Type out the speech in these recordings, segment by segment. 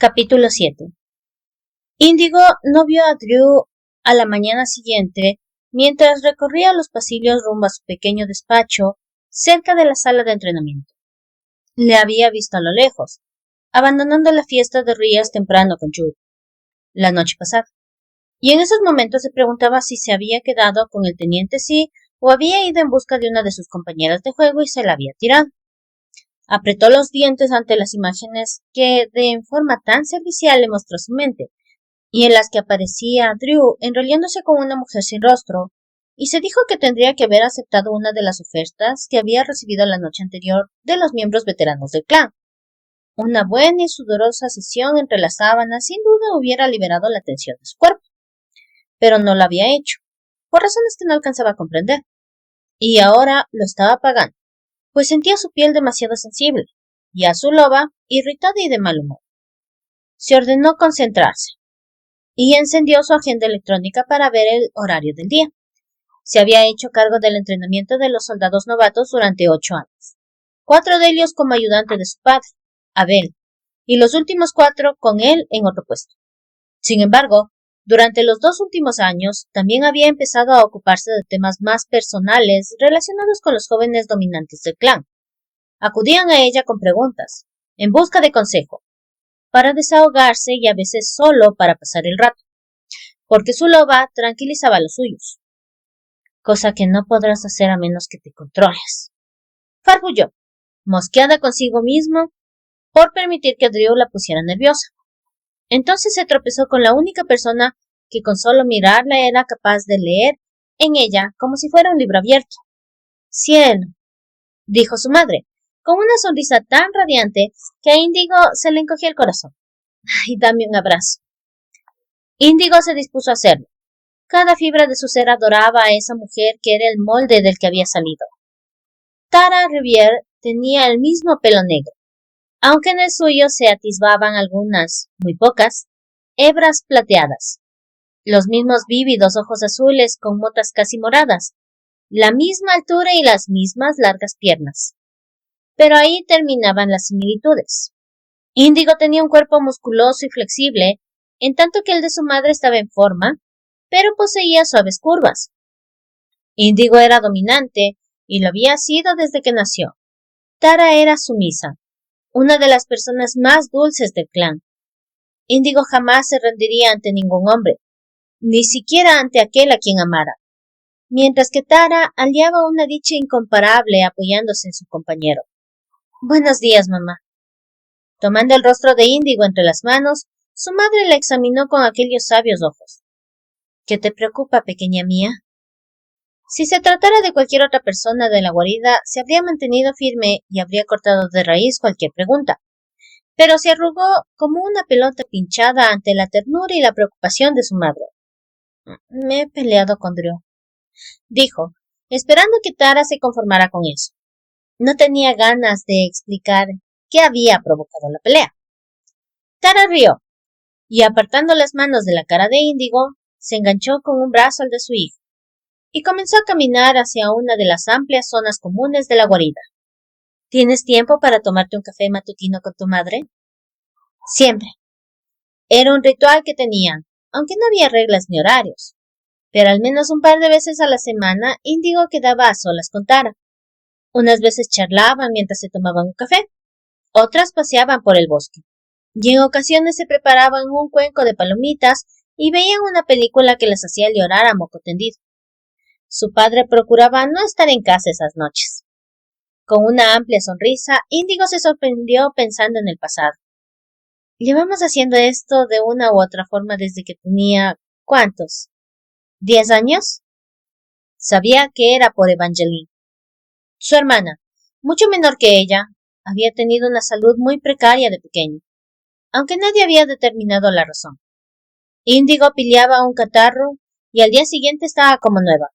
Capítulo 7. Índigo no vio a Drew a la mañana siguiente mientras recorría los pasillos rumbo a su pequeño despacho cerca de la sala de entrenamiento. Le había visto a lo lejos, abandonando la fiesta de Rías temprano con Jude, la noche pasada, y en esos momentos se preguntaba si se había quedado con el teniente Sí o había ido en busca de una de sus compañeras de juego y se la había tirado. Apretó los dientes ante las imágenes que de forma tan servicial le mostró su mente, y en las que aparecía Drew enrollándose con una mujer sin rostro, y se dijo que tendría que haber aceptado una de las ofertas que había recibido la noche anterior de los miembros veteranos del clan. Una buena y sudorosa sesión entre las sábanas sin duda hubiera liberado la tensión de su cuerpo, pero no lo había hecho, por razones que no alcanzaba a comprender, y ahora lo estaba pagando, pues sentía su piel demasiado sensible, y a su loba irritada y de mal humor. Se ordenó concentrarse, y encendió su agenda electrónica para ver el horario del día. Se había hecho cargo del entrenamiento de los soldados novatos durante 8 años, 4 de ellos como ayudante de su padre, Abel, y los últimos 4 con él en otro puesto. Sin embargo, durante los 2 últimos años, también había empezado a ocuparse de temas más personales relacionados con los jóvenes dominantes del clan. Acudían a ella con preguntas, en busca de consejo, para desahogarse y a veces solo para pasar el rato, porque su loba tranquilizaba a los suyos, cosa que no podrás hacer a menos que te controles. Farfulló, mosqueada consigo mismo por permitir que Drew la pusiera nerviosa. Entonces se tropezó con la única persona que con solo mirarla era capaz de leer en ella como si fuera un libro abierto. «Cielo», dijo su madre, con una sonrisa tan radiante que a Índigo se le encogió el corazón. «Ay, dame un abrazo». Índigo se dispuso a hacerlo. Cada fibra de su ser adoraba a esa mujer que era el molde del que había salido. Tara Riviere tenía el mismo pelo negro, aunque en el suyo se atisbaban algunas, muy pocas, hebras plateadas, los mismos vívidos ojos azules con motas casi moradas, la misma altura y las mismas largas piernas. Pero ahí terminaban las similitudes. Índigo tenía un cuerpo musculoso y flexible, en tanto que el de su madre estaba en forma, pero poseía suaves curvas. Índigo era dominante, y lo había sido desde que nació. Tara era sumisa, una de las personas más dulces del clan. Índigo jamás se rendiría ante ningún hombre, ni siquiera ante aquel a quien amara, mientras que Tara hallaba una dicha incomparable apoyándose en su compañero. «Buenos días, mamá». Tomando el rostro de Índigo entre las manos, su madre la examinó con aquellos sabios ojos. «¿Qué te preocupa, pequeña mía?» Si se tratara de cualquier otra persona de la guarida, se habría mantenido firme y habría cortado de raíz cualquier pregunta, pero se arrugó como una pelota pinchada ante la ternura y la preocupación de su madre. «Me he peleado con Drew», dijo, esperando que Tara se conformara con eso. No tenía ganas de explicar qué había provocado la pelea. Tara rió, y apartando las manos de la cara de Índigo, se enganchó con un brazo al de su hijo, y comenzó a caminar hacia una de las amplias zonas comunes de la guarida. «¿Tienes tiempo para tomarte un café matutino con tu madre?» «Siempre». Era un ritual que tenían, aunque no había reglas ni horarios. Pero al menos un par de veces a la semana, Índigo quedaba a solas con Tara. Unas veces charlaban mientras se tomaban un café, otras paseaban por el bosque, y en ocasiones se preparaban un cuenco de palomitas y veían una película que les hacía llorar a moco tendido. Su padre procuraba no estar en casa esas noches. Con una amplia sonrisa, Índigo se sorprendió pensando en el pasado. «Llevamos haciendo esto de una u otra forma desde que tenía... ¿cuántos? ¿10 años?» Sabía que era por Evangeline. Su hermana, mucho menor que ella, había tenido una salud muy precaria de pequeño, aunque nadie había determinado la razón. Índigo pillaba un catarro y al día siguiente estaba como nueva.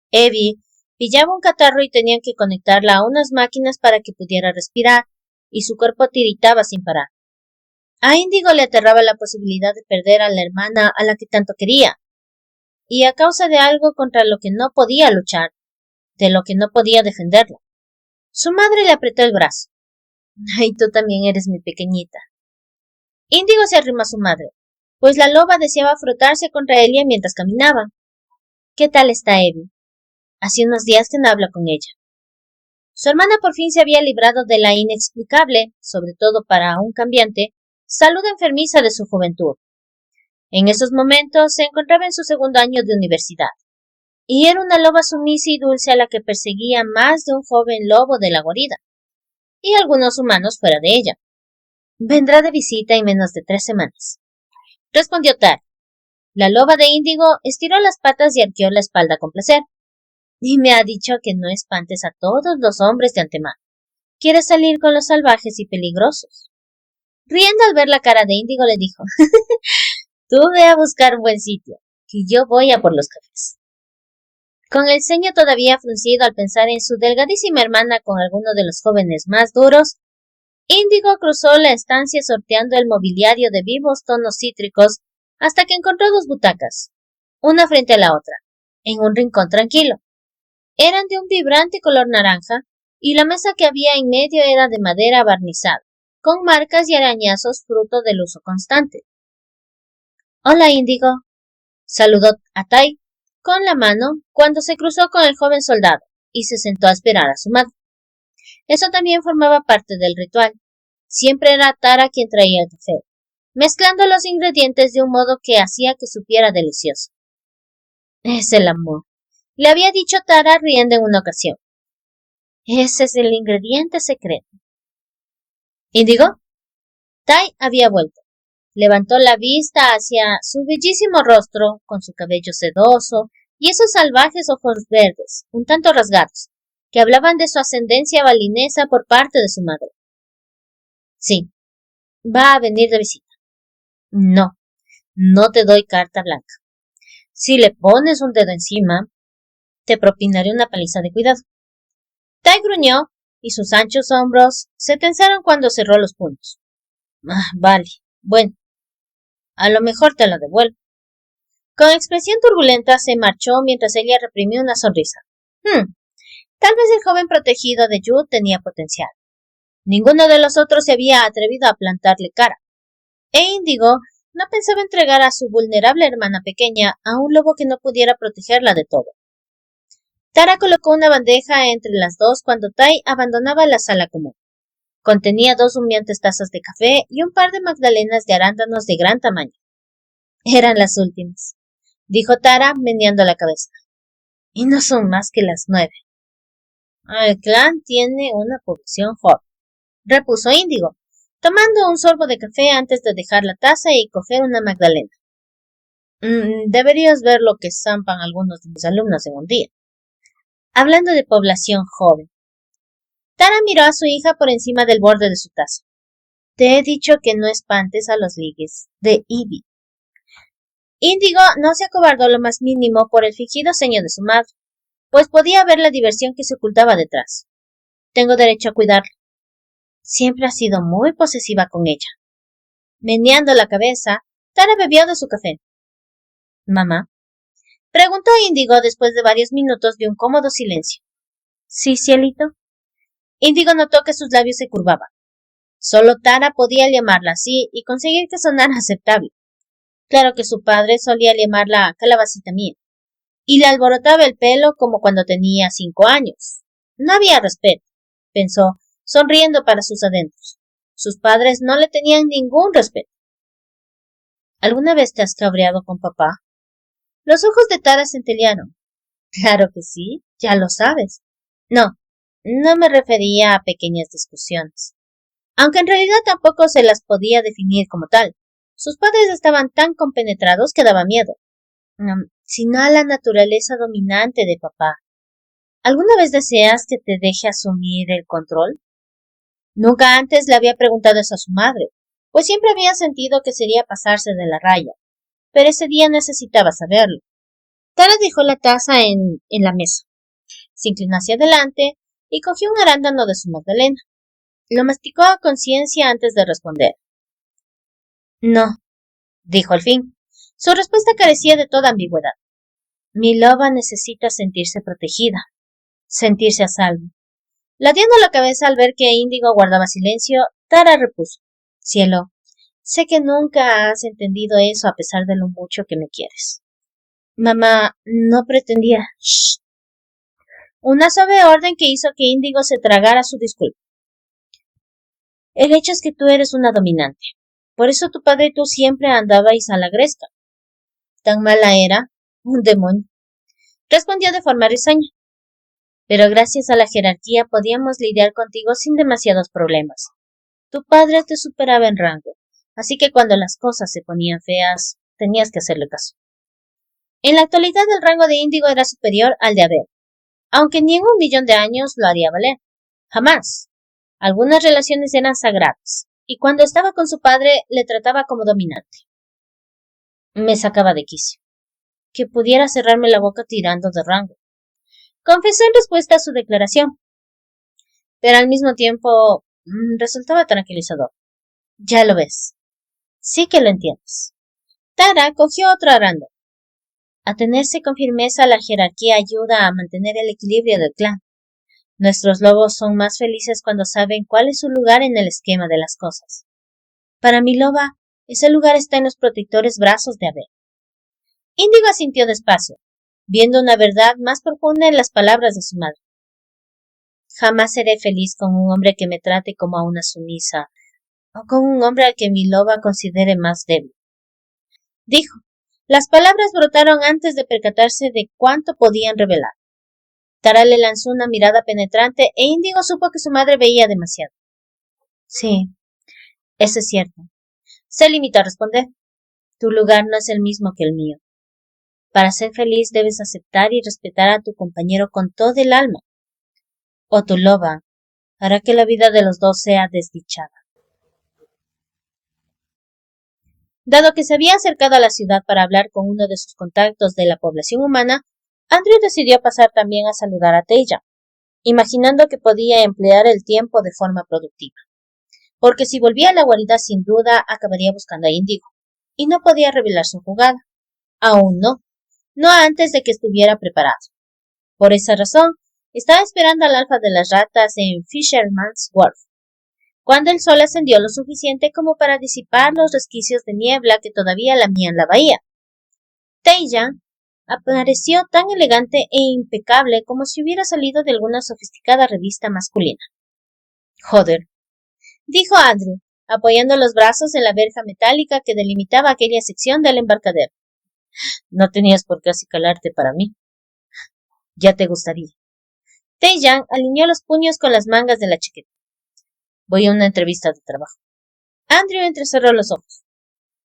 Evie pillaba un catarro y tenían que conectarla a unas máquinas para que pudiera respirar, y su cuerpo tiritaba sin parar. A Índigo le aterraba la posibilidad de perder a la hermana a la que tanto quería, y a causa de algo contra lo que no podía luchar, de lo que no podía defenderla. Su madre le apretó el brazo. «Ay, tú también eres mi pequeñita». Índigo se arrimó a su madre, pues la loba deseaba frotarse contra ella mientras caminaban. ¿Qué tal está Evie? Hace unos días que no hablo con ella. Su hermana por fin se había librado de la inexplicable, sobre todo para un cambiante, salud enfermiza de su juventud. En esos momentos se encontraba en su segundo año de universidad, y era una loba sumisa y dulce a la que perseguía más de un joven lobo de la guarida, y algunos humanos fuera de ella. Vendrá de visita en menos de 3 semanas, respondió Tar. La loba de Índigo estiró las patas y arqueó la espalda con placer. Y me ha dicho que no espantes a todos los hombres de antemano. Quiere salir con los salvajes y peligrosos. Riendo al ver la cara de Índigo le dijo, tú ve a buscar un buen sitio, que yo voy a por los cafés. Con el ceño todavía fruncido al pensar en su delgadísima hermana con alguno de los jóvenes más duros, Índigo cruzó la estancia sorteando el mobiliario de vivos tonos cítricos hasta que encontró 2 butacas, una frente a la otra, en un rincón tranquilo. Eran de un vibrante color naranja, y la mesa que había en medio era de madera barnizada, con marcas y arañazos fruto del uso constante. Hola, Índigo, saludó a Tai con la mano cuando se cruzó con el joven soldado y se sentó a esperar a su madre. Eso también formaba parte del ritual. Siempre era Tara quien traía el café, mezclando los ingredientes de un modo que hacía que supiera delicioso. Es el amor, le había dicho Tara riendo en una ocasión. Ese es el ingrediente secreto. ¿Índigo? Tai había vuelto. Levantó la vista hacia su bellísimo rostro, con su cabello sedoso y esos salvajes ojos verdes, un tanto rasgados, que hablaban de su ascendencia balinesa por parte de su madre. Sí, va a venir de visita. No, no te doy carta blanca. Si le pones un dedo encima, te propinaré una paliza de cuidado. Tai gruñó y sus anchos hombros se tensaron cuando cerró los puños. Vale, bueno, a lo mejor te lo devuelvo. Con expresión turbulenta se marchó mientras ella reprimió una sonrisa. Tal vez el joven protegido de Yu tenía potencial. Ninguno de los otros se había atrevido a plantarle cara. E Índigo no pensaba entregar a su vulnerable hermana pequeña a un lobo que no pudiera protegerla de todo. Tara colocó una bandeja entre las dos cuando Tai abandonaba la sala común. Contenía 2 humeantes tazas de café y un par de magdalenas de arándanos de gran tamaño. Eran las últimas, dijo Tara meneando la cabeza. Y no son más que las 9. El clan tiene una población joven, repuso Índigo, tomando un sorbo de café antes de dejar la taza y coger una magdalena. Deberías ver lo que zampan algunos de mis alumnos en un día. Hablando de población joven. Tara miró a su hija por encima del borde de su taza. Te he dicho que no espantes a los ligues de Ivy. Índigo no se acobardó lo más mínimo por el fingido ceño de su madre, pues podía ver la diversión que se ocultaba detrás. Tengo derecho a cuidarla. Siempre ha sido muy posesiva con ella. Meneando la cabeza, Tara bebió de su café. ¿Mamá? Preguntó Índigo después de varios minutos de un cómodo silencio. ¿Sí, cielito? Índigo notó que sus labios se curvaban. Solo Tara podía llamarla así y conseguir que sonara aceptable. Claro que su padre solía llamarla calabacita mía, y le alborotaba el pelo como cuando tenía 5 años. No había respeto, pensó, sonriendo para sus adentros. Sus padres no le tenían ningún respeto. ¿Alguna vez te has cabreado con papá? Los ojos de Tara centellearon. Claro que sí, ya lo sabes. No me refería a pequeñas discusiones, aunque en realidad tampoco se las podía definir como tal. Sus padres estaban tan compenetrados que daba miedo, sino a la naturaleza dominante de papá. ¿Alguna vez deseas que te deje asumir el control? Nunca antes le había preguntado eso a su madre, pues siempre había sentido que sería pasarse de la raya, pero ese día necesitaba saberlo. Tara dejó la taza en la mesa, se inclinó hacia adelante y cogió un arándano de su magdalena. Lo masticó a conciencia antes de responder. No, dijo al fin. Su respuesta carecía de toda ambigüedad. Mi loba necesita sentirse protegida, sentirse a salvo. Ladeando la cabeza al ver que Índigo guardaba silencio, Tara repuso. Cielo, Sé que nunca has entendido eso a pesar de lo mucho que me quieres. Mamá, no pretendía. Shh. Una suave orden que hizo que Índigo se tragara su disculpa. El hecho es que tú eres una dominante. Por eso tu padre y tú siempre andabais a la gresca. Tan mala era, un demonio. Respondió de forma risueña. Pero gracias a la jerarquía podíamos lidiar contigo sin demasiados problemas. Tu padre te superaba en rango, así que cuando las cosas se ponían feas, tenías que hacerle caso. En la actualidad el rango de Índigo era superior al de Abel, aunque ni en 1.000.000 de años lo haría valer. Jamás. Algunas relaciones eran sagradas, y cuando estaba con su padre le trataba como dominante. Me sacaba de quicio. Que pudiera cerrarme la boca tirando de rango. Confesó en respuesta a su declaración, pero al mismo tiempo resultaba tranquilizador. Ya lo ves. Sí que lo entiendes. Tara cogió otro arándano. Atenerse con firmeza a la jerarquía ayuda a mantener el equilibrio del clan. Nuestros lobos son más felices cuando saben cuál es su lugar en el esquema de las cosas. Para mi loba, ese lugar está en los protectores brazos de Abel. Índigo asintió despacio, viendo una verdad más profunda en las palabras de su madre. Jamás seré feliz con un hombre que me trate como a una sumisa, o con un hombre al que mi loba considere más débil. Dijo. Las palabras brotaron antes de percatarse de cuánto podían revelar. Tara le lanzó una mirada penetrante e Índigo supo que su madre veía demasiado. Sí, eso es cierto. Se limitó a responder. Tu lugar no es el mismo que el mío. Para ser feliz debes aceptar y respetar a tu compañero con todo el alma. O tu loba hará que la vida de los dos sea desdichada. Dado que se había acercado a la ciudad para hablar con uno de sus contactos de la población humana, Andrew decidió pasar también a saludar a Teja, imaginando que podía emplear el tiempo de forma productiva. Porque si volvía a la guarida sin duda acabaría buscando a Índigo, y no podía revelar su jugada. Aún no, no antes de que estuviera preparado. Por esa razón, estaba esperando al alfa de las ratas en Fisherman's Wharf, cuando el sol ascendió lo suficiente como para disipar los resquicios de niebla que todavía lamían la bahía. Teja apareció tan elegante e impecable como si hubiera salido de alguna sofisticada revista masculina. Joder, dijo Andrew, apoyando los brazos en la verja metálica que delimitaba aquella sección del embarcadero. No tenías por qué acicalarte para mí. Ya te gustaría. Teja alineó los puños con las mangas de la chaqueta. Voy a una entrevista de trabajo. Andrew entrecerró los ojos.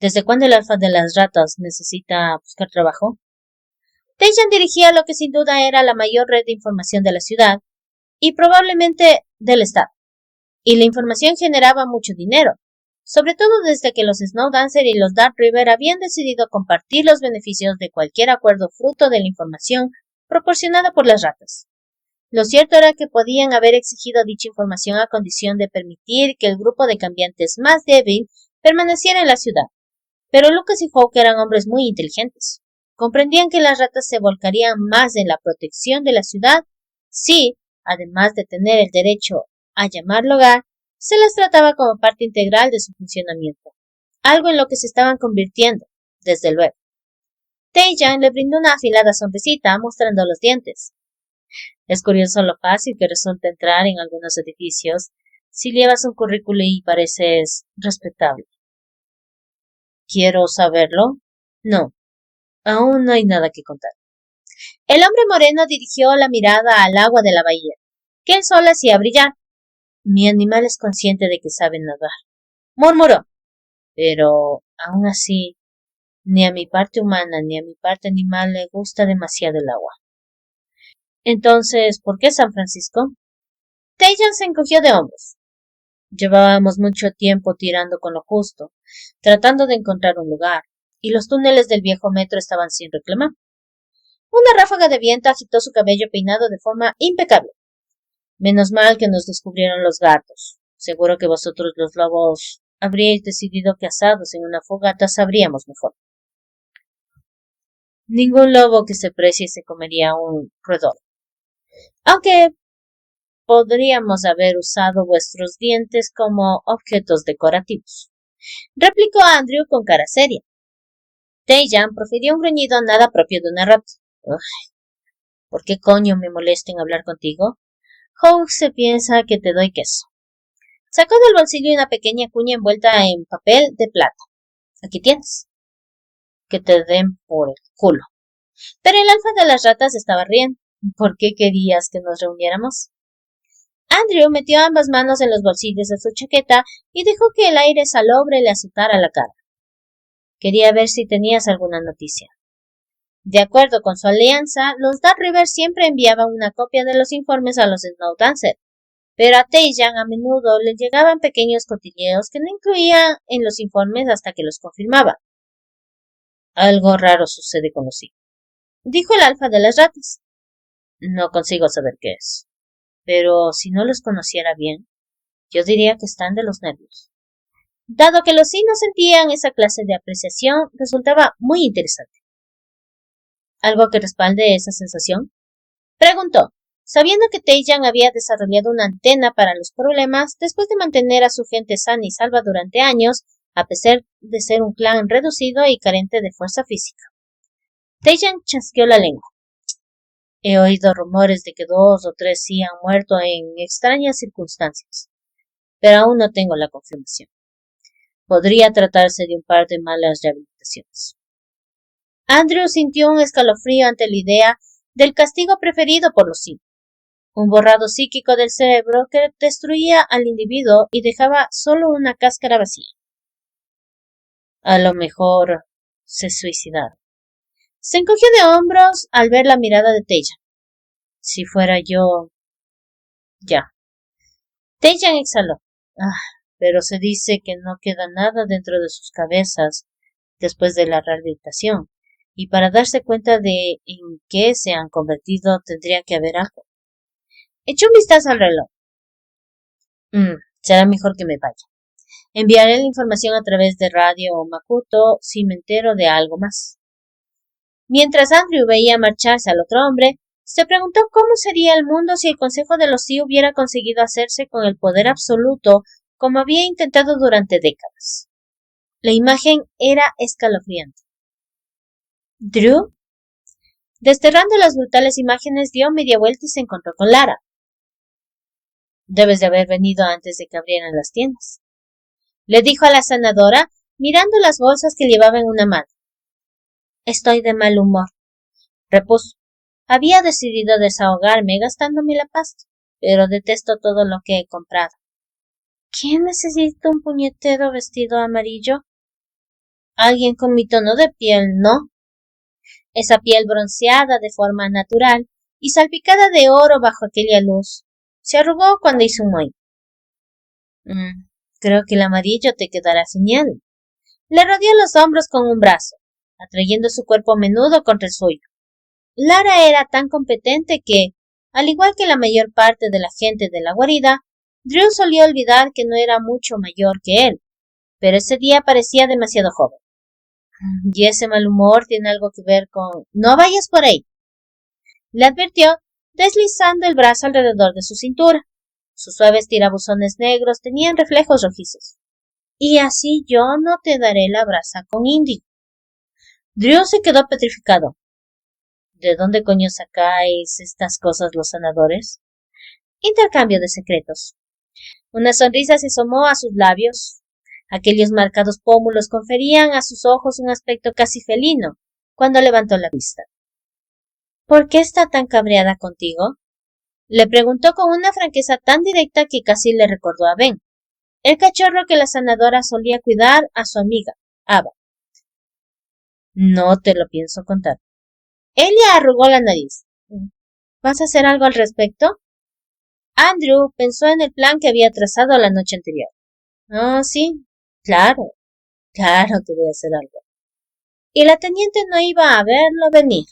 ¿Desde cuándo el alfa de las ratas necesita buscar trabajo? Tejan dirigía lo que sin duda era la mayor red de información de la ciudad y probablemente del estado. Y la información generaba mucho dinero, sobre todo desde que los Snowdancer y los Dark River habían decidido compartir los beneficios de cualquier acuerdo fruto de la información proporcionada por las ratas. Lo cierto era que podían haber exigido dicha información a condición de permitir que el grupo de cambiantes más débil permaneciera en la ciudad. Pero Lucas y Hawk eran hombres muy inteligentes. Comprendían que las ratas se volcarían más en la protección de la ciudad si, además de tener el derecho a llamarlo hogar, se las trataba como parte integral de su funcionamiento, algo en lo que se estaban convirtiendo, desde luego. Tejan le brindó una afilada sonrisita, mostrando los dientes. Es curioso lo fácil que resulta entrar en algunos edificios si llevas un currículo y pareces respetable. ¿Quiero saberlo? No, aún no hay nada que contar. El hombre moreno dirigió la mirada al agua de la bahía, que el sol hacía brillar. Mi animal es consciente de que sabe nadar, murmuró. Pero, aún así, ni a mi parte humana ni a mi parte animal le gusta demasiado el agua. Entonces, ¿por qué San Francisco? Tejan se encogió de hombros. Llevábamos mucho tiempo tirando con lo justo, tratando de encontrar un lugar, y los túneles del viejo metro estaban sin reclamar. Una ráfaga de viento agitó su cabello peinado de forma impecable. Menos mal que nos descubrieron los gatos. Seguro que vosotros los lobos habríais decidido que asados en una fogata sabríamos mejor. Ningún lobo que se precie se comería un roedor. Aunque podríamos haber usado vuestros dientes como objetos decorativos. replicó Andrew con cara seria. Taejan profirió un gruñido nada propio de una rata. Ugh, ¿por qué coño me molesta en hablar contigo? Howe se piensa que te doy queso. Sacó del bolsillo una pequeña cuña envuelta en papel de plata. Aquí tienes. Que te den por el culo. Pero el alfa de las ratas estaba riendo. ¿Por qué querías que nos reuniéramos? Andrew metió ambas manos en los bolsillos de su chaqueta y dejó que el aire salobre le azotara la cara. Quería ver si tenías alguna noticia. De acuerdo con su alianza, los Dark River siempre enviaban una copia de los informes a los Snowdancer, pero a Taejan a menudo le llegaban pequeños cotilleos que no incluía en los informes hasta que los confirmaba. Algo raro sucede con los hijos, dijo el alfa de las ratas. No consigo saber qué es, pero si no los conociera bien, yo diría que están de los nervios. Dado que los sí no sentían esa clase de apreciación, resultaba muy interesante. ¿Algo que respalde esa sensación? Preguntó, sabiendo que Taejan había desarrollado una antena para los problemas después de mantener a su gente sana y salva durante años, a pesar de ser un clan reducido y carente de fuerza física. Taejan chasqueó la lengua. He oído rumores de que 2 o 3 sí han muerto en extrañas circunstancias, pero aún no tengo la confirmación. Podría tratarse de un par de malas rehabilitaciones. Andrew sintió un escalofrío ante la idea del castigo preferido por los Sim, un borrado psíquico del cerebro que destruía al individuo y dejaba solo una cáscara vacía. A lo mejor se suicidaron. Se encogió de hombros al ver la mirada de Taejan. Si fuera yo... Ya. Taejan exhaló. Pero se dice que no queda nada dentro de sus cabezas después de la rehabilitación, y para darse cuenta de en qué se han convertido tendría que haber algo. Echó un vistazo al reloj. Será mejor que me vaya. Enviaré la información a través de radio o Makuto si me entero de algo más. Mientras Andrew veía marcharse al otro hombre, se preguntó cómo sería el mundo si el Consejo de los Sí hubiera conseguido hacerse con el poder absoluto como había intentado durante décadas. La imagen era escalofriante. ¿Drew? Desterrando las brutales imágenes, dio media vuelta y se encontró con Lara. Debes de haber venido antes de que abrieran las tiendas, le dijo a la sanadora, mirando las bolsas que llevaba en una mano. Estoy de mal humor, repuso. Había decidido desahogarme gastándome la pasta, pero detesto todo lo que he comprado. ¿Quién necesita un puñetero vestido amarillo? Alguien con mi tono de piel, ¿no? Esa piel bronceada de forma natural y salpicada de oro bajo aquella luz. Se arrugó cuando hizo un movimiento. Creo que el amarillo te quedará genial. Le rodeó los hombros con un brazo, atrayendo su cuerpo a menudo contra el suyo. Lara era tan competente que, al igual que la mayor parte de la gente de la guarida, Drew solía olvidar que no era mucho mayor que él, pero ese día parecía demasiado joven. Y ese mal humor tiene algo que ver con... No vayas por ahí, le advirtió, deslizando el brazo alrededor de su cintura. Sus suaves tirabuzones negros tenían reflejos rojizos. Y así yo no te daré la brasa con índigo. Drew se quedó petrificado. ¿De dónde coño sacáis estas cosas los sanadores? Intercambio de secretos. Una sonrisa se asomó a sus labios. Aquellos marcados pómulos conferían a sus ojos un aspecto casi felino cuando levantó la vista. ¿Por qué está tan cabreada contigo? Le preguntó con una franqueza tan directa que casi le recordó a Ben, el cachorro que la sanadora solía cuidar a su amiga, Ava. No te lo pienso contar. Ella arrugó la nariz. ¿Vas a hacer algo al respecto? Andrew pensó en el plan que había trazado la noche anterior. Sí, claro que voy a hacer algo. Y la teniente no iba a verlo venir.